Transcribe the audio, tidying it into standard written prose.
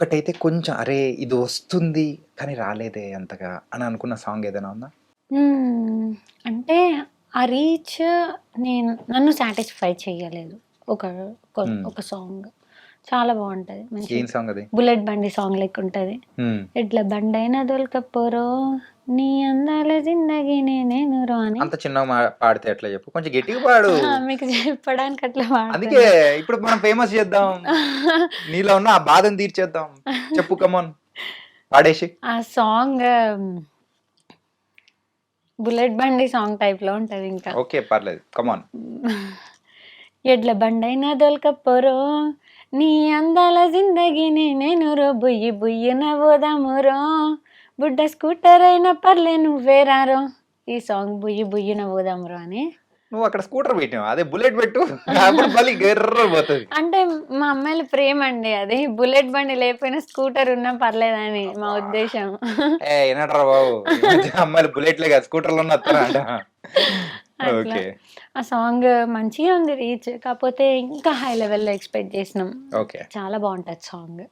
ఒక్కటైతే కొంచెం అరే! ఇది వస్తుంది కానీ రాలేదే అంతగా అని అనుకున్న సాంగ్ ఏదైనా ఉందా? హ్మ్. అంటే ఆ రీచ్ నన్ను సాటిస్ఫై చెయ్యలేదు. ఒక హ్మ్. ఒక సాంగ్. చాలా బావుంటది. మంచి ఏం సాంగ్ అది? 'బుల్లెట్ బండి' సాంగ్ లెక్కుంటది. హ్మ్. ఎడ్ల బండైన దొల్కపోరో నీ అందాల జిందగీనే నేనురో అని. అంత చిన్నగా పాడితే ఎట్లా చెప్పు? కొంచెం గట్టిగా పాడు. అహా! మీకు చెప్పడానికి అట్లా అందుకే పాడుతున్నా. ఇప్పుడు మనం ఫేమస్ చేద్దాం. నీలో ఉన్న ఆ బాధను తీర్చేద్దాం. చెప్పు కమాన్ పాడేసేయి. ఆ సాంగ్ 'బుల్లెట్ బండి' సాంగ్ టైప్‌లో ఉంటదింకా. ఓకే. పర్లేదు. కమాన్. ఎడ్ల బండైన దొల్కపోరో నీ అందాల జిందగీని నేనురో బుయ్యి బుయ్యిన పోదామురో బుడ్డ స్కూటర్ అయినా పర్లే నువ్వే రారో. ఈ సాంగ్ బుయ్యి బుయ్యిన పోదామురో అని. నువ్వు అక్కడ స్కూటర్ పెట్టావు. అదే బుల్లెట్ పెట్టు. అప్పుడు మళ్ళీ గర్రున పోతది. అంటే మా అమ్మాయిల ప్రేమండి అది. బుల్లెట్ బండి లేకపోయినా స్కూటర్ ఉన్నా పర్లేదని మా అబ్బా! ఉద్దేశం. ఏయ్! ఇనడ్రా బాబు. ఈ మధ్య అమ్మాయిలు బుల్లెట్‌లే కాదు స్కూటర్‌లోనే వత్తారంట. అట్లా. ఓకే. ఆ సాంగ్ మంచిగే ఉంది రీచ్. కాపోతే ఇంకా హై లెవెల్‌లో ఎక్స్‌పెక్ట్ చేసినాం. ఓకే. చాలా బావుంటది సాంగ్.